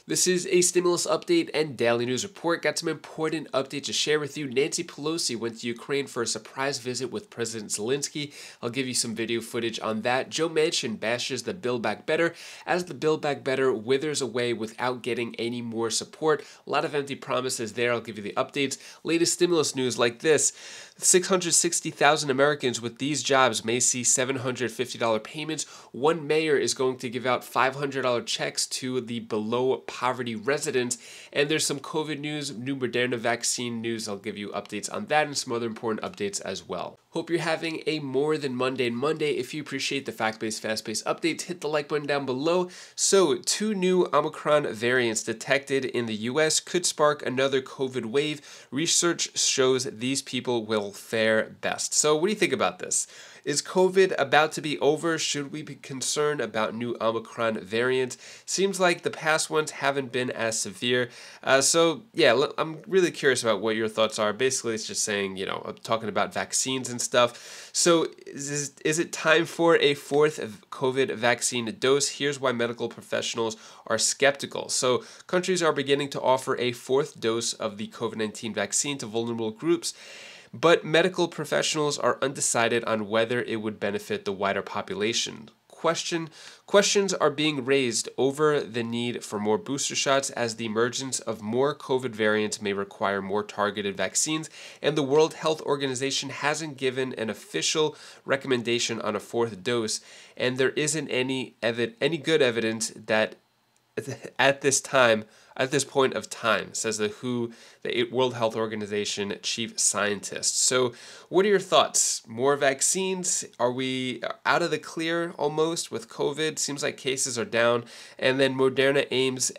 This is a stimulus update and daily news report. Got some important updates to share with you. Nancy Pelosi went to Ukraine for a surprise visit with President Zelensky. I'll give you some video footage on that. Joe Manchin bashes the Build Back Better as the Build Back Better withers away without getting any more support. A lot of empty promises there. I'll give you the updates. Latest stimulus news like this. 660,000 Americans with these jobs may see $750 payments. One mayor is going to give out $500 checks to the below poverty residents. And there's some COVID news, new Moderna vaccine news. I'll give you updates on that and some other important updates as well. Hope you're having a more than mundane Monday. If you appreciate the fact-based, fast-paced updates, hit the like button down below. So, 2 new Omicron variants detected in the US could spark another COVID wave. Research shows these people will fare best. So, what do you think about this? Is COVID about to be over? Should we be concerned about new Omicron variants? Seems like the past ones haven't been as severe. I'm really curious about what your thoughts are. Basically, it's just saying, talking about vaccines and stuff. So is it time for a 4th COVID vaccine dose? Here's why medical professionals are skeptical. So countries are beginning to offer a 4th dose of the COVID-19 vaccine to vulnerable groups, but medical professionals are undecided on whether it would benefit the wider population. Questions are being raised over the need for more booster shots as the emergence of more COVID variants may require more targeted vaccines, and the World Health Organization hasn't given an official recommendation on a 4th dose, and there isn't any good evidence that at this point of time, says the WHO, the World Health Organization chief scientist. So what are your thoughts? More vaccines? Are we out of the clear almost with COVID? Seems like cases are down. And then Moderna aims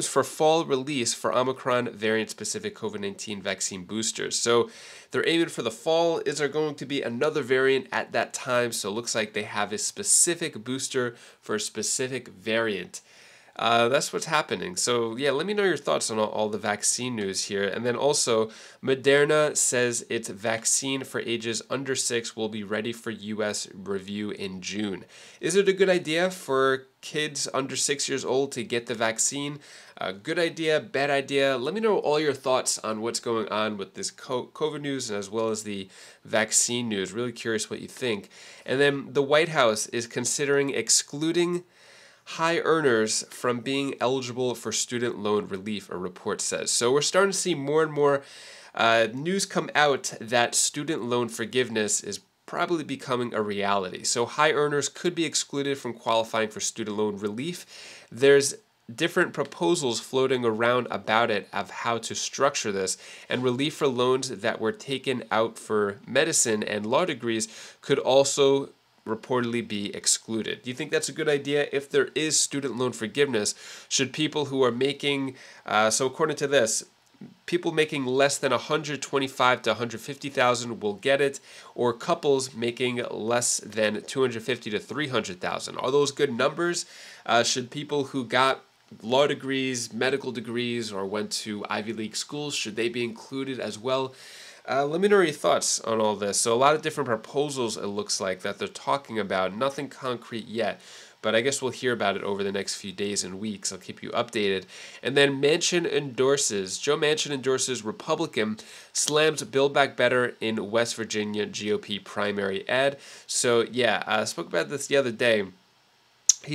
for fall release for Omicron variant-specific COVID-19 vaccine boosters. So they're aiming for the fall. Is there going to be another variant at that time? So it looks like they have a specific booster for a specific variant. That's what's happening. So yeah, let me know your thoughts on all the vaccine news here. And then also, Moderna says its vaccine for ages under 6 will be ready for U.S. review in June. Is it a good idea for kids under 6 years old to get the vaccine? Good idea, bad idea? Let me know all your thoughts on what's going on with this COVID news as well as the vaccine news. Really curious what you think. And then the White House is considering excluding high earners from being eligible for student loan relief, a report says. So we're starting to see more and more news come out that student loan forgiveness is probably becoming a reality. So high earners could be excluded from qualifying for student loan relief. There's different proposals floating around about it of how to structure this, and relief for loans that were taken out for medicine and law degrees could also reportedly be excluded. Do you think that's a good idea? If there is student loan forgiveness, should people who are making, so according to this, people making less than $125,000 to $150,000 will get it, or couples making less than $250,000 to $300,000. Are those good numbers? Should people who got law degrees, medical degrees, or went to Ivy League schools, should they be included as well? Let me know your thoughts on all this. So a lot of different proposals, it looks like, that they're talking about. Nothing concrete yet, but I guess we'll hear about it over the next few days and weeks. I'll keep you updated. And then Joe Manchin endorses Republican, slams Build Back Better in West Virginia GOP primary ad. So yeah, I spoke about this the other day. Joe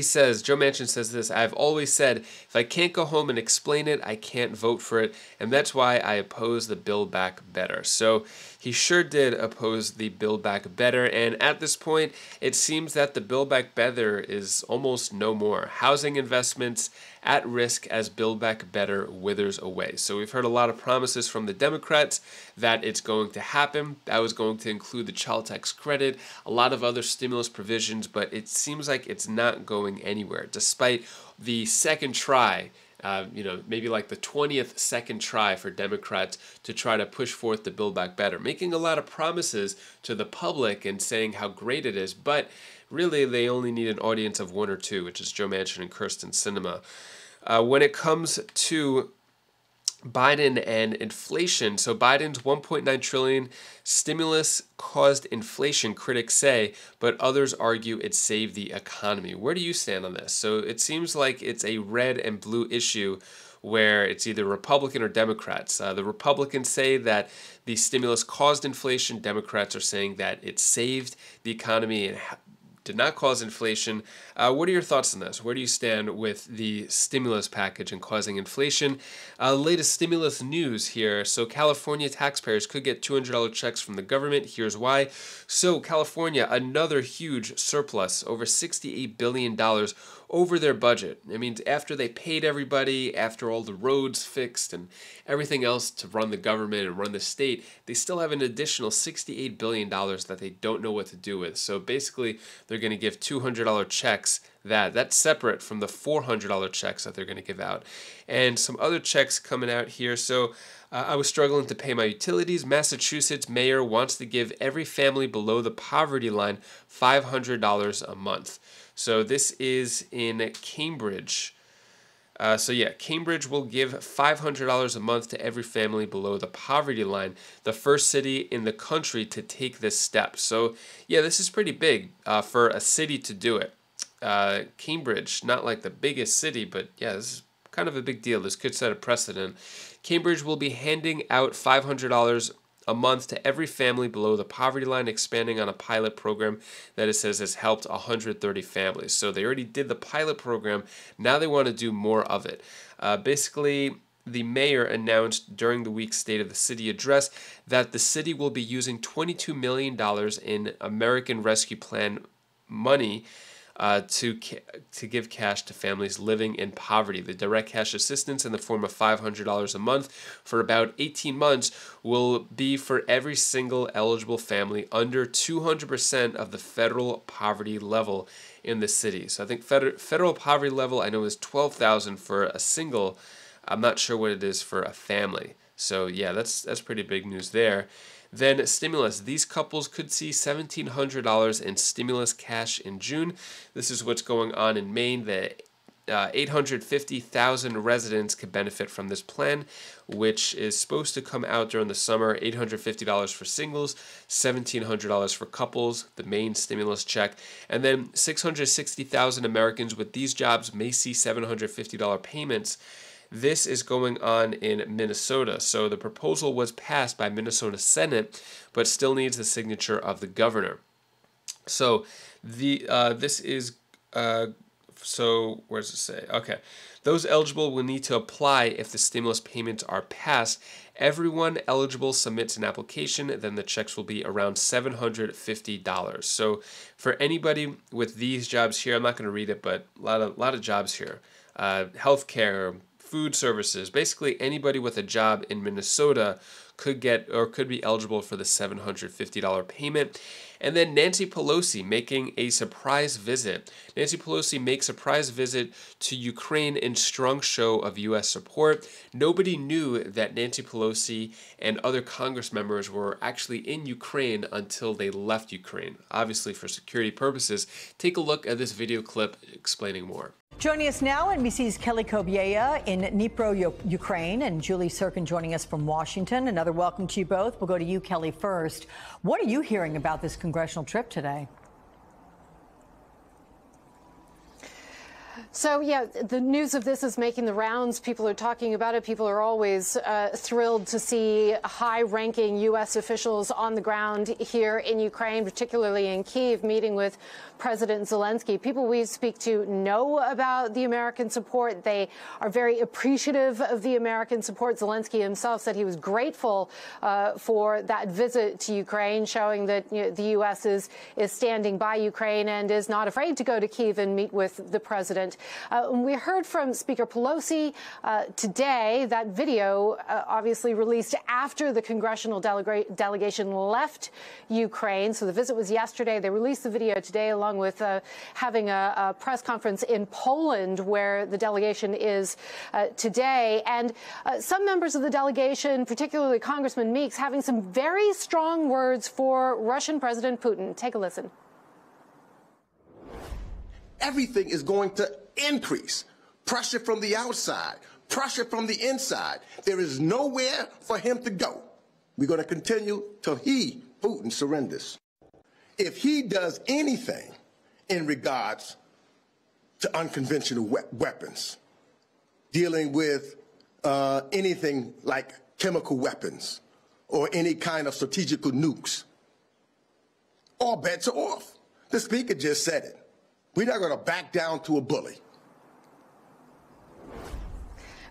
Manchin says this: I've always said, if I can't go home and explain it, I can't vote for it, and that's why I oppose the Build Back Better. So he sure did oppose the Build Back Better, and at this point, it seems that the Build Back Better is almost no more. Housing investments at risk as Build Back Better withers away. So we've heard a lot of promises from the Democrats that it's going to happen. That was going to include the child tax credit, a lot of other stimulus provisions, but it seems like it's not going anywhere, despite the second try, maybe like the 20th second try for Democrats to try to push forth the Build Back Better, making a lot of promises to the public and saying how great it is, but really they only need an audience of 1 or 2, which is Joe Manchin and Kyrsten Sinema. When it comes to Biden and inflation. So Biden's 1.9 trillion stimulus caused inflation, critics say, but others argue it saved the economy. Where do you stand on this? So it seems like it's a red and blue issue where it's either Republican or Democrats. The Republicans say that the stimulus caused inflation. Democrats are saying that it saved the economy and did not cause inflation. What are your thoughts on this? Where do you stand with the stimulus package and causing inflation? Latest stimulus news here. So California taxpayers could get $200 checks from the government. Here's why. So California, another huge surplus, over $68 billion over their budget. I mean, after they paid everybody, after all the roads fixed and everything else to run the government and run the state, they still have an additional $68 billion that they don't know what to do with. So basically, they're going to give $200 checks. That's separate from the $400 checks that they're going to give out. And some other checks coming out here. So I was struggling to pay my utilities. Massachusetts mayor wants to give every family below the poverty line $500 a month. So this is in Cambridge. Cambridge will give $500 a month to every family below the poverty line, the first city in the country to take this step. So yeah, this is pretty big for a city to do it. Cambridge, not like the biggest city, but yeah, this is kind of a big deal. This could set a precedent. Cambridge will be handing out $500 a month to every family below the poverty line, expanding on a pilot program that it says has helped 130 families. So they already did the pilot program. Now they want to do more of it. Basically, the mayor announced during the week's State of the City address that the city will be using $22 million in American Rescue Plan money to give cash to families living in poverty. The direct cash assistance in the form of $500 a month for about 18 months will be for every single eligible family under 200% of the federal poverty level in the city. So I think federal poverty level I know is $12,000 for a single. I'm not sure what it is for a family. So yeah, that's pretty big news there. Then stimulus. These couples could see $1,700 in stimulus cash in June. This is what's going on in Maine. The 850,000 residents could benefit from this plan, which is supposed to come out during the summer. $850 for singles, $1,700 for couples, the main stimulus check. And then 660,000 Americans with these jobs may see $750 payments. This is going on in Minnesota. So the proposal was passed by Minnesota Senate, but still needs the signature of the governor. So so where does it say? Okay. Those eligible will need to apply if the stimulus payments are passed. Everyone eligible submits an application, then the checks will be around $750. So for anybody with these jobs here, I'm not going to read it, but a lot of jobs here. Healthcare, food services, basically anybody with a job in Minnesota could get or could be eligible for the $750 payment. And then Nancy Pelosi making a surprise visit. Nancy Pelosi makes a surprise visit to Ukraine in strong show of U.S. support. Nobody knew that Nancy Pelosi and other Congress members were actually in Ukraine until they left Ukraine, obviously for security purposes. Take a look at this video clip explaining more. Joining us now, NBC's Kelly Kobieya in Dnipro, Ukraine, and Julie Sirkin joining us from Washington. Another welcome to you both. We'll go to you, Kelly, first. What are you hearing about this congressional trip today? So, yeah, the news of this is making the rounds. People are talking about it. People are always thrilled to see high-ranking U.S. officials on the ground here in Ukraine, particularly in Kyiv, meeting with President Zelensky. People we speak to know about the American support. They are very appreciative of the American support. Zelensky himself said he was grateful for that visit to Ukraine, showing that the U.S. is standing by Ukraine and is not afraid to go to Kyiv and meet with the president. We heard from Speaker Pelosi today. That video obviously released after the congressional delegation left Ukraine. So the visit was yesterday. They released the video today, along with having a press conference in Poland, where the delegation is today. And some members of the delegation, particularly Congressman Meeks, having some very strong words for Russian President Putin. Take a listen. Everything is going to increase. Pressure from the outside, pressure from the inside. There is nowhere for him to go. We're going to continue till he, Putin, surrenders. If he does anything in regards to unconventional weapons, dealing with anything like chemical weapons or any kind of strategical nukes, all bets are off. The speaker just said it. We're not going to back down to a bully.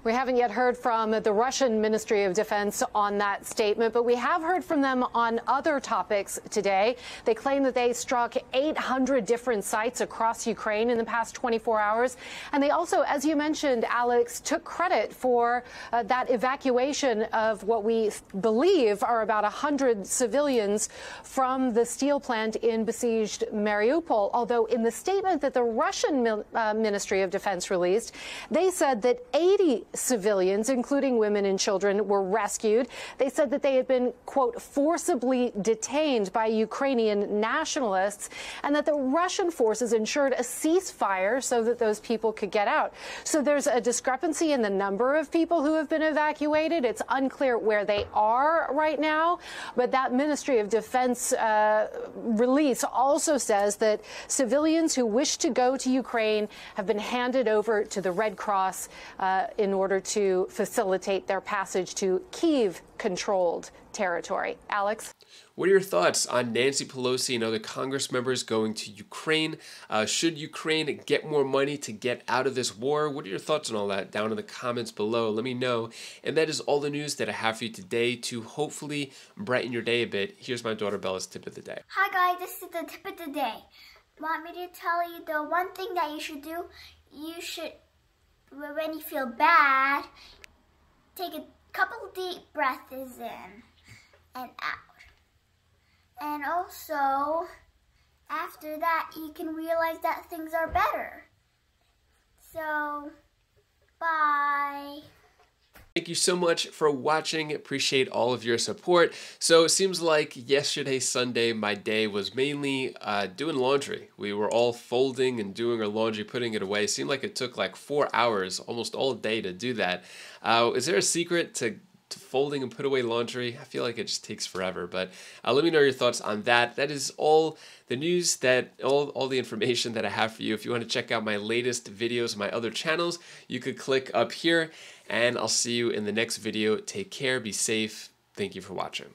We haven't yet heard from the Russian Ministry of Defense on that statement, but we have heard from them on other topics today. They claim that they struck 800 different sites across Ukraine in the past 24 hours. And they also, as you mentioned, Alex, took credit for that evacuation of what we believe are about 100 civilians from the steel plant in besieged Mariupol. Although in the statement that the Russian Ministry of Defense released, they said that 80 civilians, including women and children, were rescued. They said that they had been, quote, forcibly detained by Ukrainian nationalists, and that the Russian forces ensured a ceasefire so that those people could get out. So there's a discrepancy in the number of people who have been evacuated. It's unclear where they are right now, but that Ministry of Defense release also says that civilians who wish to go to Ukraine have been handed over to the Red Cross in order to facilitate their passage to Kyiv-controlled territory. Alex? What are your thoughts on Nancy Pelosi and other Congress members going to Ukraine? Should Ukraine get more money to get out of this war? What are your thoughts on all that? Down in the comments below. Let me know. And that is all the news that I have for you today to hopefully brighten your day a bit. Here's my daughter Bella's tip of the day. Hi guys, this is the tip of the day. Want me to tell you the one thing that you should do? You should, when you feel bad, take a couple deep breaths in and out. And also, after that, you can realize that things are better. So, bye. Thank you so much for watching. Appreciate all of your support. So it seems like yesterday, Sunday, my day was mainly doing laundry. We were all folding and doing our laundry, putting it away. It seemed like it took like 4 hours, almost all day to do that. Is there a secret to folding and put away laundry? I feel like it just takes forever, but let me know your thoughts on that. That is all the news, all the information that I have for you. If you want to check out my latest videos on my other channels, you could click up here, and I'll see you in the next video. Take care, be safe. Thank you for watching.